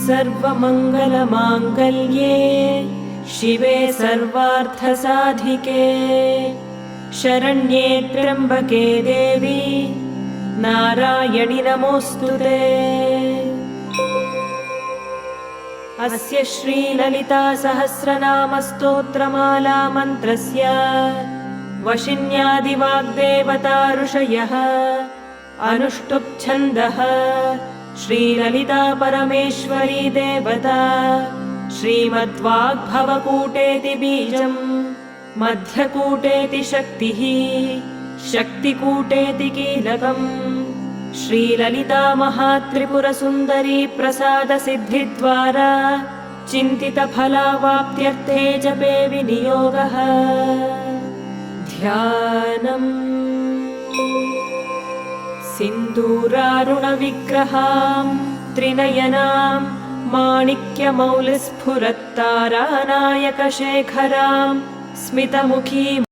सर्वमङ्गलमाङ्गल्ये शिवे सर्वार्थसाधिके शरण्ये त्र्यम्बके देवी नारायणि नमोऽस्तुते। अस्य श्रीललिता सहस्रनामस्तोत्रमाला मन्त्रस्य वशिन्यादिवाग्देवता ऋषयः अनुष्टुप् छन्दः श्रीललिता परमेश्वरी देवता श्रीमद्वाग्भवकूटेति बीजम् मध्यकूटेति शक्तिः शक्तिकूटेति कीलकम् श्रीललिता महात्रिपुरसुन्दरी प्रसादसिद्धिद्वारा चिन्तितफलावाप्त्यर्थे जपे विनियोगः। ध्यानम् सिन्दूरारुणविग्रहां त्रिनयनां माणिक्यमौलिस्फुरत्तारानायकशेखरां स्मितमुखीं